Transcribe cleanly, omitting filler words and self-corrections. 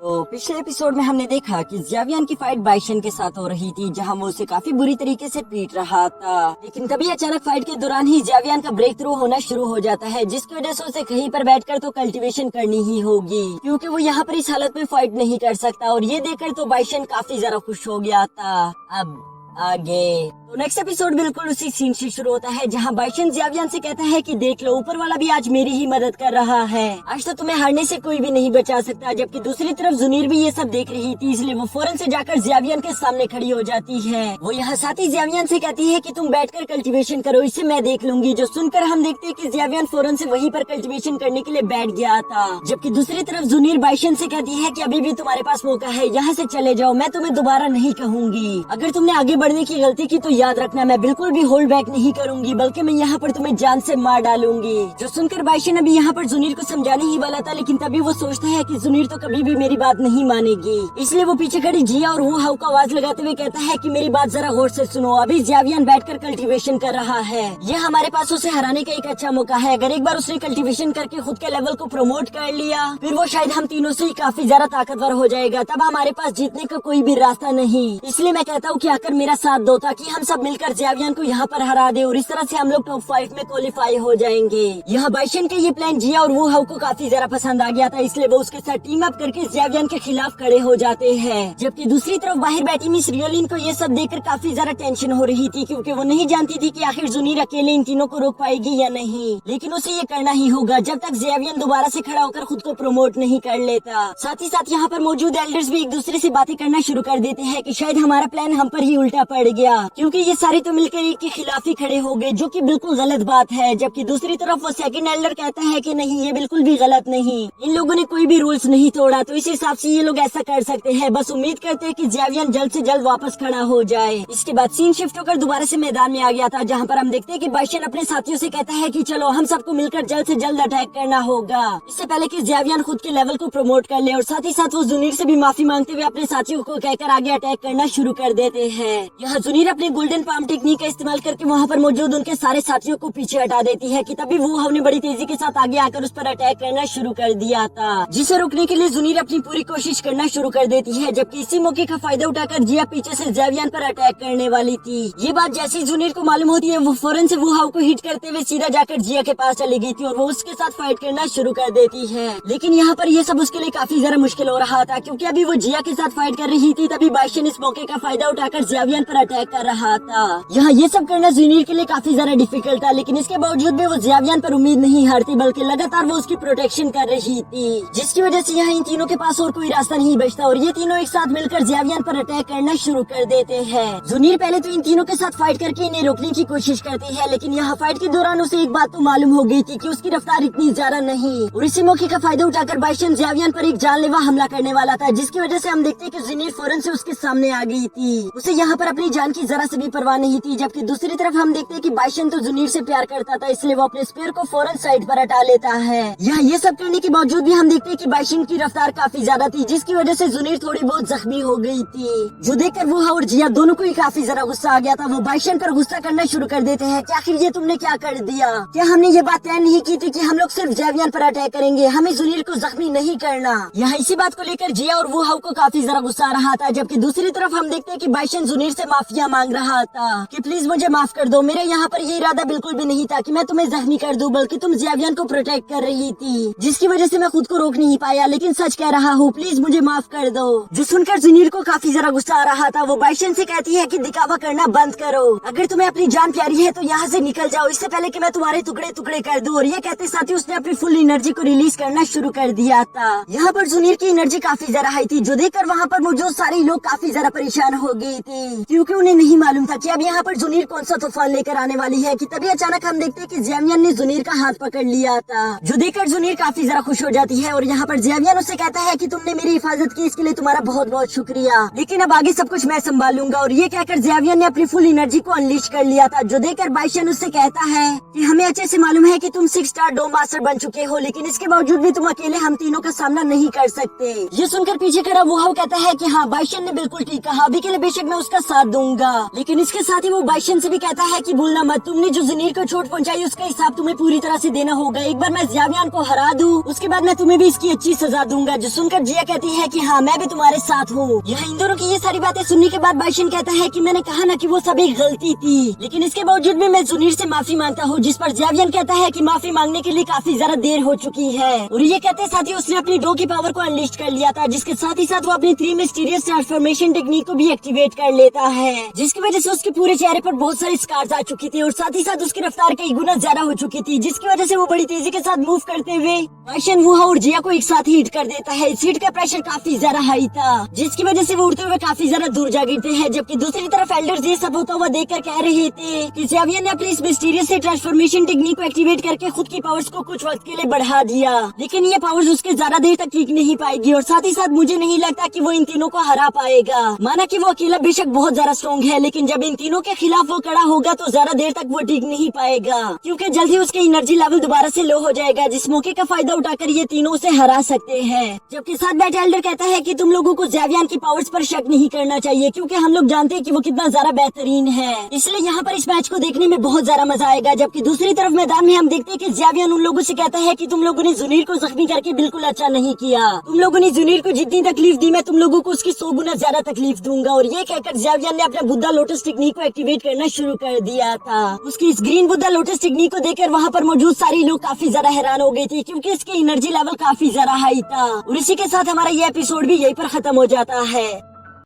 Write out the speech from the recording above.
तो पिछले एपिसोड में हमने देखा कि ज़्यावियन की फाइट बाइशन के साथ हो रही थी, जहां वो उसे काफी बुरी तरीके से पीट रहा था। लेकिन तभी अचानक फाइट के दौरान ही ज़्यावियन का ब्रेक थ्रू होना शुरू हो जाता है, जिसकी वजह से उसे कहीं पर बैठकर तो कल्टीवेशन करनी ही होगी, क्योंकि वो यहाँ पर इस हालत में फाइट नहीं कर सकता। और ये देखकर तो बाइशन काफी ज्यादा खुश हो गया था। अब आगे तो नेक्स्ट एपिसोड बिल्कुल उसी सीन से शुरू होता है, जहां बाइशन ज़्यावियन से कहता है कि देख लो, ऊपर वाला भी आज मेरी ही मदद कर रहा है, आज तो तुम्हें हारने से कोई भी नहीं बचा सकता। जबकि दूसरी तरफ जुनीर भी ये सब देख रही थी, इसलिए वो फौरन से जाकर ज़्यावियन के सामने खड़ी हो जाती है। वो यहाँ साथ ही ज़्यावियन से कहती है कि तुम बैठकर कल्टीवेशन करो, इसे मैं देख लूंगी। जो सुनकर हम देखते हैं कि ज़्यावियन फौरन से वहीं पर कल्टीवेशन करने के लिए बैठ गया था। जबकि दूसरी तरफ जुनीर बाइशन से कहती है कि अभी भी तुम्हारे पास मौका है, यहाँ से चले जाओ, मैं तुम्हें दोबारा नहीं कहूंगी। अगर तुमने आगे बढ़ने की गलती की तो याद रखना, मैं बिल्कुल भी होल्ड बैक नहीं करूंगी, बल्कि मैं यहाँ पर तुम्हें जान से मार डालूंगी। जो सुनकर बाइशन अभी यहाँ पर जुनीर को समझाने ही वाला था, लेकिन तभी वो सोचता है कि जुनीर तो कभी भी मेरी बात नहीं मानेगी। इसलिए वो पीछे खड़ी जिया और वो हाउ को आवाज लगाते हुए कहता है कि मेरी बात जरा गौर से सुनो, अभी ज़्यावियन बैठकर कल्टीवेशन कर रहा है, ये हमारे पास उसे हराने का एक अच्छा मौका है। अगर एक बार उसने कल्टीवेशन करके खुद के लेवल को प्रमोट कर लिया, फिर वो शायद हम तीनों से ही काफी ज्यादा ताकतवर हो जाएगा, तब हमारे पास जीतने का कोई भी रास्ता नहीं। इसलिए मैं कहता हूँ कि आकर मेरा साथ दो, ताकि हम सब मिलकर ज़्यावियन को यहाँ पर हरा दे और इस तरह से हम लोग टॉप 5 में क्वालिफाई हो जाएंगे। यहाँ बाइशन का ये प्लान जिया और वो हाउ को काफी ज्यादा पसंद आ गया था, इसलिए वो उसके साथ टीम अप करके ज़्यावियन के खिलाफ खड़े हो जाते हैं। जबकि दूसरी तरफ बाहर बैठी मिस रियोलिन को ये सब देखकर काफी ज्यादा टेंशन हो रही थी, क्योंकि वो नहीं जानती थी कि आखिर जुनीर अकेले इन तीनों को रोक पाएगी या नहीं। लेकिन उसे ये करना ही होगा जब तक ज़्यावियन दोबारा से खड़ा होकर खुद को प्रमोट नहीं कर लेता। साथ ही साथ यहाँ पर मौजूद एल्डर्स भी एक दूसरे से बातें करना शुरू कर देते हैं कि शायद हमारा प्लान हम पर ही उल्टा पड़ गया, क्योंकि ये सारे तो मिलकर एक के खिलाफ ही खड़े हो गए, जो कि बिल्कुल गलत बात है। जबकि दूसरी तरफ वो सेकंड एल्डर कहता है कि नहीं, ये बिल्कुल भी गलत नहीं, इन लोगों ने कोई भी रूल्स नहीं तोड़ा, तो इस हिसाब से ये लोग ऐसा कर सकते हैं। बस उम्मीद करते हैं कि ज़्यावियन जल्द से जल्द वापस खड़ा हो जाए। इसके बाद सीन शिफ्ट होकर दोबारा से मैदान में आ गया था, जहाँ पर हम देखते हैं कि बाइशन अपने साथियों से कहता है कि चलो हम सबको मिलकर जल्द से जल्द अटैक करना होगा, इससे पहले कि ज़्यावियन खुद के लेवल को प्रमोट कर ले। और साथ ही साथ वो जुनीर से भी माफी मांगते हुए अपने साथियों को कहकर आगे अटैक करना शुरू कर देते हैं। यहाँ जुनीर अपने गोल्डन पाम टेक्निक का इस्तेमाल करके वहाँ पर मौजूद उनके सारे साथियों को पीछे हटा देती है कि तभी वो हमने बड़ी तेजी के साथ आगे आकर उस पर अटैक करना शुरू कर दिया था, जिसे रोकने के लिए जुनीर अपनी पूरी कोशिश करना शुरू कर देती है। जबकि इसी मौके का फायदा उठाकर जिया पीछे से ज़्यावियन पर अटैक करने वाली थी। ये बात जैसे ही जुनीर को मालूम होती है, वो फौरन से वो हाउ को हिट करते हुए सीधा जाकर जिया के पास चली गई थी और वो उसके साथ फाइट करना शुरू कर देती है। लेकिन यहाँ पर ये सब उसके लिए काफी ज्यादा मुश्किल हो रहा था, क्योंकि अभी वो जिया के साथ फाइट कर रही थी, तभी बाइशन इस मौके का फायदा उठाकर ज़्यावियन पर अटैक कर रहा था। यहाँ ये सब करना जुनीर के लिए काफी ज्यादा डिफिकल्ट था, लेकिन इसके बावजूद भी वो ज़्यावियन पर उम्मीद नहीं हारती, बल्कि लगातार वो उसकी प्रोटेक्शन कर रही थी, जिसकी वजह से यहाँ इन तीनों के पास और कोई रास्ता नहीं बचता और ये तीनों एक साथ मिलकर ज़्यावियन पर अटैक करना शुरू कर देते हैं। जुनीर पहले तो इन तीनों के साथ फाइट करके इन्हें रोकने की कोशिश करती है, लेकिन यहाँ फाइट के दौरान उसे एक बात तो मालूम हो गई थी कि उसकी रफ्तार इतनी ज्यादा नहीं, और इसी मौके का फायदा उठाकर बाइशन ज़्यावियन पर एक जानलेवा हमला करने वाला था, जिसकी वजह से हम देखते हैं कि जुनीर फौरन से उसके सामने आ गई थी। उसे यहाँ पर अपनी जान की जरा से भी परवाह नहीं थी। जबकि दूसरी तरफ हम देखते हैं कि बाइशन तो जुनीर से प्यार करता था, इसलिए वो अपने स्पीयर को फौरन साइड पर हटा लेता है। यहाँ ये सब करने के बावजूद भी हम देखते हैं कि बाइशन की रफ्तार काफी ज्यादा थी, जिसकी वजह से जुनीर थोड़ी बहुत जख्मी हो गई थी, जो देखकर वो और जिया दोनों को ही काफी ज्यादा गुस्सा आ गया था। वो बाइशन पर गुस्सा करना शुरू कर देते हैं कि आखिर ये तुमने क्या कर दिया, क्या हमने ये बात तय नहीं की थी कि हम लोग सिर्फ ज़्यावियन पर अटैक करेंगे, हमें जुनीर को जख्मी नहीं करना। यहाँ इसी बात को लेकर जिया और वो हाउ को काफी ज्यादा गुस्सा आ रहा था। जबकि दूसरी तरफ हम देखते हैं कि बाइशन जुनीर से माफिया मांग रहा था कि प्लीज मुझे माफ कर दो, मेरे यहाँ पर ये इरादा बिल्कुल भी नहीं था कि मैं तुम्हें जख्मी कर दूं, बल्कि तुम ज़्यावियन को प्रोटेक्ट कर रही थी, जिसकी वजह से मैं खुद को रोक नहीं पाया, लेकिन सच कह रहा हूँ, प्लीज मुझे माफ कर दो। जो सुनकर जुनीर को काफी ज्यादा गुस्सा आ रहा था, वो बाइशन से कहती है कि दिखावा करना बंद करो, अगर तुम्हें अपनी जान प्यारी है तो यहाँ से निकल जाओ, इससे पहले कि मैं तुम्हारे टुकड़े टुकड़े कर दूं। और ये कहते साथ ही उसने अपनी फुल एनर्जी को रिलीज करना शुरू कर दिया था। यहाँ पर जुनीर की एनर्जी काफी ज्यादा हाई थी, जो देखकर वहाँ पर मौजूद सारे लोग काफी ज्यादा परेशान हो गए थे, क्योंकि उन्हें नहीं मालूम था कि अब यहाँ पर जुनीर कौन सा तूफान लेकर आने वाली है। कि तभी अचानक हम देखते हैं कि ज़्यावियन ने जुनीर का हाथ पकड़ लिया था, जो देखकर जुनीर काफी ज्यादा खुश हो जाती है। और यहाँ पर ज़्यावियन उससे कहता है कि तुमने मेरी हिफाजत की, इसके लिए तुम्हारा बहुत बहुत शुक्रिया, लेकिन अब आगे सब कुछ मैं संभालूंगा। और ये कहकर ज़्यावियन ने अपनी फुल एनर्जी को अनलीश कर लिया था, जो देखकर बाइशन उससे कहता है कि हमें अच्छे से मालूम है कि तुम 6 स्टार डोम मास्टर बन चुके हो, लेकिन इसके बावजूद भी तुम अकेले हम तीनों का सामना नहीं कर सकते। ये सुनकर पीछे खड़ा वो हाउ कहता है कि हाँ, बाइशन ने बिल्कुल ठीक कहा, अभी के लिए बेशक मैं उसका साथ दूंगा, लेकिन इसके साथ ही वो बाइशन से भी कहता है कि भूलना मत, तुमने जो जुनीर को चोट पहुंचाई उसका हिसाब तुम्हें पूरी तरह से देना होगा। एक बार मैं ज़ियावियान को हरा दूं, उसके बाद मैं तुम्हें भी इसकी अच्छी सजा दूंगा। जो सुनकर जिया कहती है कि हाँ मैं भी तुम्हारे साथ हूँ। यहाँ इन दोनों की ये सारी बातें सुनने के बाद बाइशन कहता है कि मैंने कहा ना कि वो सब एक गलती थी, लेकिन इसके बावजूद भी मैं जुनीर से माफी मांगता हूँ। जिस पर ज़ियावियान कहता है कि माफी मांगने के लिए काफी ज्यादा देर हो चुकी है। और ये कहते साथ ही उसने अपनी डो की पावर को अनलिस्ट कर लिया था, जिसके साथ ही साथ वो अपनी 3 मिस्टीरियस ट्रांसफॉर्मेशन टेक्निक को भी एक्टिवेट कर लेता है, जिसकी वजह से उसके पूरे चेहरे पर बहुत सारे स्कार्स आ चुकी थी और साथ ही साथ उसकी रफ्तार कई गुना ज्यादा हो चुकी थी, जिसकी वजह से वो बड़ी तेजी के साथ मूव करते हुए बाइशन, वुहा और जिया को एक साथ हिट कर देता है। इस हिट का प्रेशर काफी ज्यादा हाई था, जिसकी वजह से वो उड़ते हुए काफी ज्यादा दूर जा गिरते हैं। जबकि दूसरी तरफ एल्डर्स ये सब होता हुआ देखकर कह रहे थे कि ज़ियावियान ने अपनी इस मिस्टीरियस से ट्रांसफॉर्मेशन टेक्निक को एक्टिवेट करके खुद की पावर्स को कुछ वक्त के लिए बढ़ा दिया, लेकिन ये पावर्स उसके ज्यादा देर तक टिक नहीं पाएगी। और साथ ही साथ मुझे नहीं लगता कि वो इन तीनों को हरा पाएगा। माना कि वो अकेला बेशक बहुत ज्यादा स्ट्रॉन्ग है, लेकिन जब इन तीनों के खिलाफ वो खड़ा होगा तो ज्यादा देर तक वो टिक नहीं पाएगा, क्योंकि जल्द ही उसके एनर्जी लेवल दोबारा से लो हो जाएगा, जिस मौके का फायदा उठाकर ये तीनों उसे हरा सकते हैं। जबकि साथ बैठे एल्डर कहता है कि तुम लोगों को ज़ियावियान की पावर्स पर शक नहीं करना चाहिए, क्योंकि हम लोग जानते हैं कि वो कितना ज्यादा बेहतरीन है, इसलिए यहाँ पर इस मैच को देखने में बहुत ज्यादा मजा आएगा। जबकि दूसरी तरफ मैदान में हम देखते हैं कि ज़ियावियान उन लोगों से कहता है कि तुम लोगों ने जुनीर को जख्मी करके बिल्कुल अच्छा नहीं किया, तुम लोगों ने जुनीर को जितनी तकलीफ दी मैं तुम लोगों को उसकी 100 गुना ज्यादा तकलीफ दूंगा। और ये कहकर ज़ियावियान ने अपना बुद्धा लोटस टेक्निक को एक्टिवेट करना शुरू कर दिया था। उसकी इस ग्रीन बुद्धा लोटस टेक्निक को देखकर वहाँ पर मौजूद सारे लोग काफी ज्यादा हैरान हो गए थे, क्योंकि इसकी एनर्जी लेवल काफी ज्यादा हाई था। और इसी के साथ हमारा ये एपिसोड भी यहीं पर खत्म हो जाता है।